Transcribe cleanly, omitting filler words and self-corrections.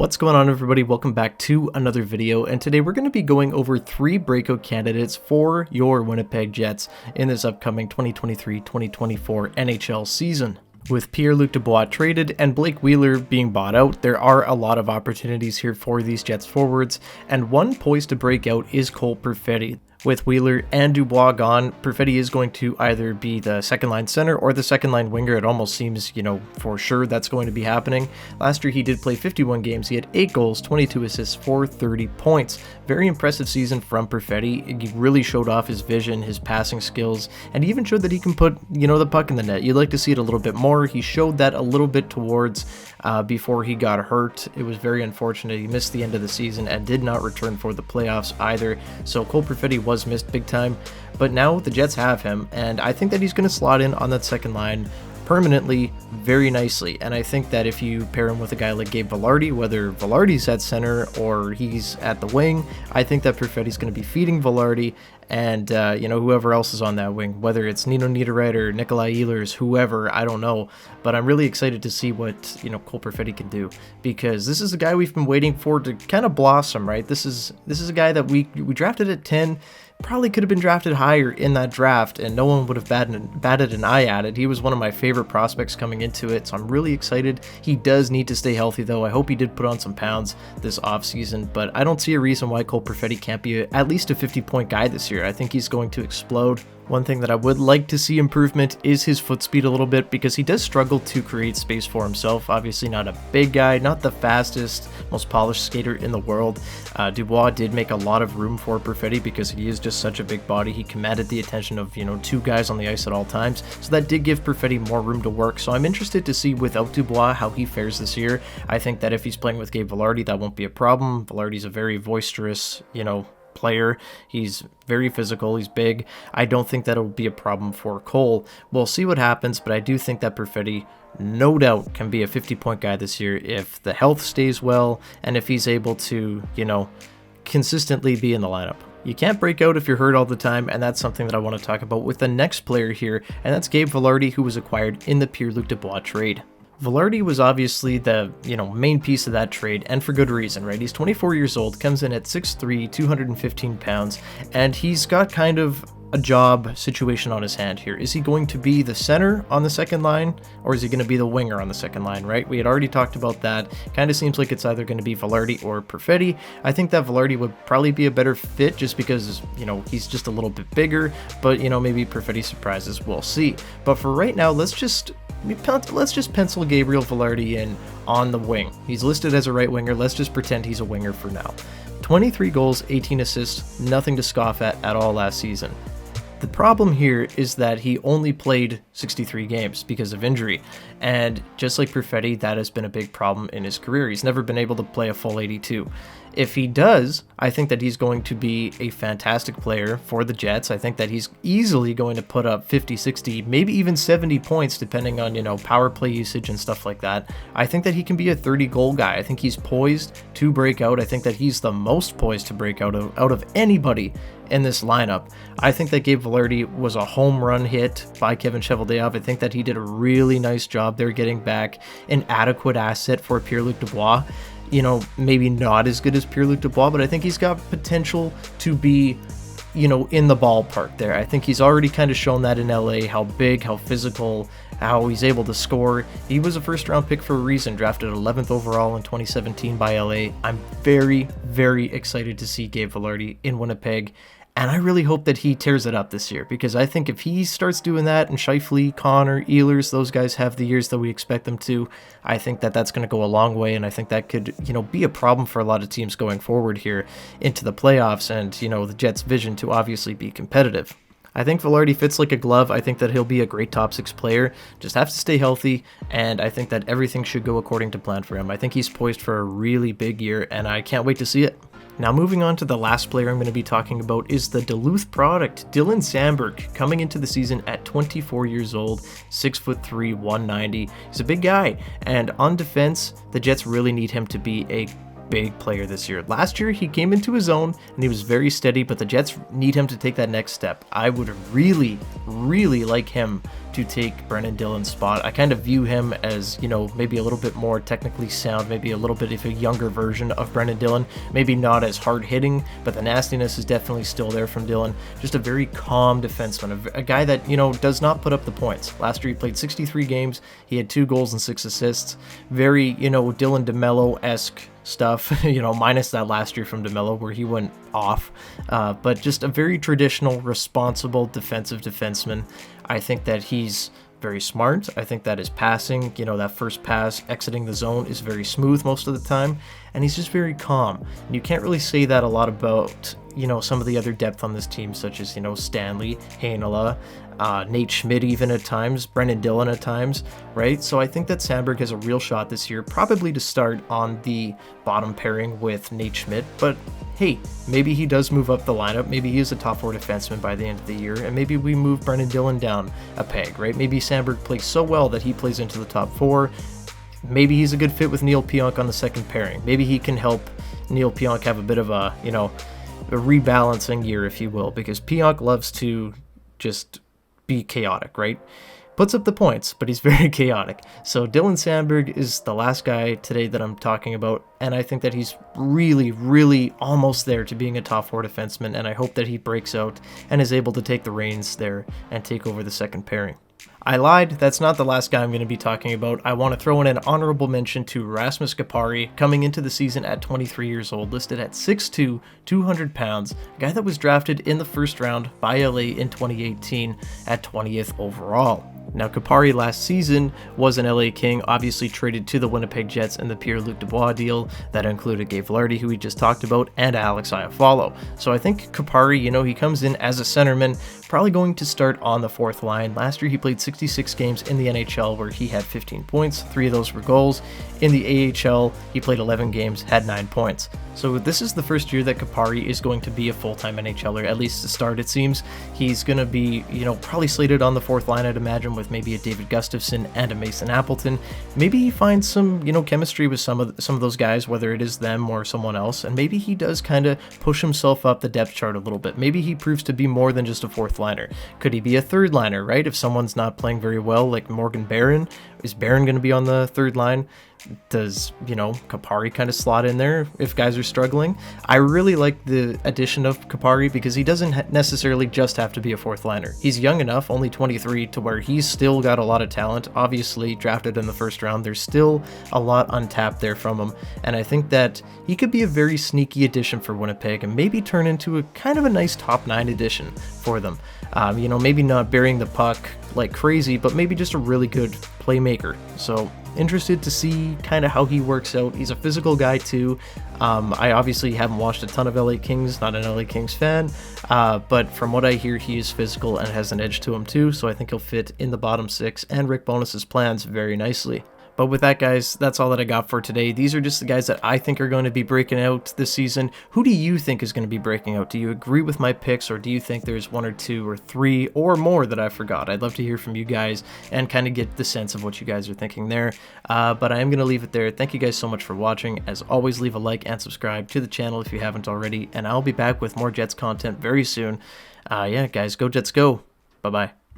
What's going on, everybody? Welcome back to another video, and today we're going to be going over 3 breakout candidates for your Winnipeg Jets in this upcoming 2023-2024 NHL season. With Pierre-Luc Dubois traded and Blake Wheeler being bought out, there are a lot of opportunities here for these Jets forwards, and one poised to break out is Colt Perfetti. With Wheeler and Dubois gone, Perfetti is going to either be the second-line center or the second-line winger. It almost seems, for sure that's going to be happening. Last year he did play 51 games. He had 8 goals, 22 assists for 30 points. Very impressive season from Perfetti. He really showed off his vision, his passing skills, and he even showed that he can put, the puck in the net. You'd like to see it a little bit more. He showed that a little bit towards before he got hurt. It was very unfortunate. He missed the end of the season and did not return for the playoffs either. So Colt Perfetti was missed big time, but now the Jets have him, and I think that he's going to slot in on that second line permanently very nicely. And I think that if you pair him with a guy like Gabe Valardi, whether Valardi's at center or he's at the wing, I think that Perfetti's going to be feeding Valardi and whoever else is on that wing, whether it's Nino Niederreiter, Nikolai Ehlers, whoever, I don't know. But I'm really excited to see what Colt Perfetti can do, because this is a guy we've been waiting for to kind of blossom, right? This is a guy that we drafted at 10. Probably could have been drafted higher in that draft, and no one would have batted an eye at it. He was one of my favorite prospects coming into it, so I'm really excited. He does need to stay healthy, though. I hope he did put on some pounds this offseason, but I don't see a reason why Colt Perfetti can't be at least a 50-point guy this year. I think he's going to explode. One thing that I would like to see improvement is his foot speed a little bit, because he does struggle to create space for himself. Obviously not a big guy, not the fastest, most polished skater in the world. Dubois did make a lot of room for Perfetti because he is just such a big body. He commanded the attention of, 2 guys on the ice at all times, so that did give Perfetti more room to work. So I'm interested to see without Dubois how he fares this year. I think that if he's playing with Gabe Valardi, that won't be a problem. Valardi's a very boisterous, player. He's very physical. He's big. I don't think that'll be a problem for Cole. We'll see what happens, but I do think that Perfetti, no doubt, can be a 50-point guy this year if the health stays well and if he's able to, consistently be in the lineup. You can't break out if you're hurt all the time, and that's something that I want to talk about with the next player here, and that's Gabe Valardi, who was acquired in the Pierre-Luc Dubois trade. Valardi was obviously the, main piece of that trade, and for good reason, right? He's 24 years old, comes in at 6'3", 215 pounds, and he's got kind of a job situation on his hand here. Is he going to be the center on the second line, or is he going to be the winger on the second line, right? We had already talked about that. Kind of seems like it's either going to be Valardi or Perfetti. I think that Valardi would probably be a better fit just because, he's just a little bit bigger, but, maybe Perfetti surprises. We'll see. But for right now, let's just pencil Gabriel Valardi in on the wing. He's listed as a right winger. Let's just pretend he's a winger for now. 23 goals, 18 assists, nothing to scoff at all last season. The problem here is that he only played 63 games because of injury, and just like Perfetti, that has been a big problem in his career. He's never been able to play a full 82. If he does, I think that he's going to be a fantastic player for the Jets. I think that he's easily going to put up 50, 60, maybe even 70 points depending on, power play usage and stuff like that. I think that he can be a 30-goal guy. I think he's poised to break out. I think that he's the most poised to break out of anybody in this lineup. I think that Gabe Valardi was a home run hit by Kevin Cheveldayoff. I think that he did a really nice job there getting back an adequate asset for Pierre-Luc Dubois. Maybe not as good as Pierre-Luc Dubois, but I think he's got potential to be, in the ballpark there. I think he's already kind of shown that in LA, how big, how physical, how he's able to score. He was a first-round pick for a reason, drafted 11th overall in 2017 by LA. I'm very, very excited to see Gabe Valardi in Winnipeg. And I really hope that he tears it up this year, because I think if he starts doing that, and Scheifele, Connor, Ehlers, those guys have the years that we expect them to, I think that that's going to go a long way, and I think that could, be a problem for a lot of teams going forward here into the playoffs and, the Jets' vision to obviously be competitive. I think Valardi fits like a glove. I think that he'll be a great top 6 player, just have to stay healthy, and I think that everything should go according to plan for him. I think he's poised for a really big year, and I can't wait to see it. Now moving on to the last player I'm going to be talking about is the Duluth product, Dylan Sandberg, coming into the season at 24 years old, 6'3", 190. He's a big guy, and on defense, the Jets really need him to be a big player this year. Last year, he came into his own and he was very steady, but the Jets need him to take that next step. I would really, really like him to take Brendan Dillon's spot. I kind of view him as, you know, maybe a little bit more technically sound, maybe a little bit of a younger version of Brendan Dillon, maybe not as hard hitting, but the nastiness is definitely still there from Dillon. Just a very calm defenseman, a guy that, you know, does not put up the points. Last year he played 63 games, he had 2 goals and 6 assists. Very, you know, Dylan DeMello-esque stuff, you know, minus that last year from DeMello where he went off, but just a very traditional, responsible defensive defenseman. I think that he's very smart. I think that his passing, you know, that first pass exiting the zone is very smooth most of the time, and he's just very calm. And you can't really say that a lot about, you know, some of the other depth on this team, such as, you know, Stanley, Heinola, Nate Schmidt even at times, Brendan Dillon at times, right? So I think that Sandberg has a real shot this year, probably to start on the bottom pairing with Nate Schmidt, but hey, maybe he does move up the lineup, maybe he is a top 4 defenseman by the end of the year, and maybe we move Brendan Dillon down a peg, right? Maybe Sandberg plays so well that he plays into the top 4. Maybe he's a good fit with Neil Pionk on the second pairing. Maybe he can help Neil Pionk have a bit of a, you know, a rebalancing year, if you will, because Pionk loves to just be chaotic, right? Puts up the points, but he's very chaotic. So Dylan Sandberg is the last guy today that I'm talking about, and I think that he's really, really almost there to being a top 4 defenseman, and I hope that he breaks out and is able to take the reins there and take over the second pairing. I lied, that's not the last guy I'm going to be talking about. I want to throw in an honorable mention to Rasmus Capari, coming into the season at 23 years old, listed at 6'2", 200 pounds, a guy that was drafted in the first round by LA in 2018 at 20th overall. Now, Capari last season was an LA King, obviously traded to the Winnipeg Jets in the Pierre-Luc Dubois deal that included Gabriel Valardi, who we just talked about, and Alex Iafallo. So I think Capari, you know, he comes in as a centerman, probably going to start on the 4th line. Last year he played 66 games in the NHL where he had 15 points, 3 of those were goals. In the AHL, he played 11 games, had 9 points. So this is the first year that Capari is going to be a full-time NHLer, at least to start it seems. He's going to be, you know, probably slated on the 4th line, I'd imagine, with maybe a David Gustafson and a Mason Appleton. Maybe he finds some, you know, chemistry with some of those guys, whether it is them or someone else, and maybe he does kind of push himself up the depth chart a little bit. Maybe he proves to be more than just a 4th liner. Could he be a 3rd liner, right? If someone's not playing very well, like Morgan Barron, is Barron going to be on the 3rd line? Does, you know, Capari kind of slot in there if guys are struggling? I really like the addition of Capari because he doesn't necessarily just have to be a 4th liner. He's young enough, only 23, to where he's still got a lot of talent. Obviously, drafted in the first round, there's still a lot untapped there from him, and I think that he could be a very sneaky addition for Winnipeg and maybe turn into a kind of a nice top 9 addition for them. You know, maybe not burying the puck like crazy, but maybe just a really good playmaker. So interested to see kind of how he works out. He's a physical guy too. I obviously haven't watched a ton of LA Kings, not an LA Kings fan, but from what I hear, he is physical and has an edge to him too, so I think he'll fit in the bottom 6 and Rick Bonus's plans very nicely. But with that, guys, that's all that I got for today. These are just the guys that I think are going to be breaking out this season. Who do you think is going to be breaking out? Do you agree with my picks, or do you think there's 1 or 2 or 3 or more that I forgot? I'd love to hear from you guys and kind of get the sense of what you guys are thinking there. But I am going to leave it there. Thank you guys so much for watching. As always, leave a like and subscribe to the channel if you haven't already, and I'll be back with more Jets content very soon. Yeah, guys, go Jets go. Bye-bye.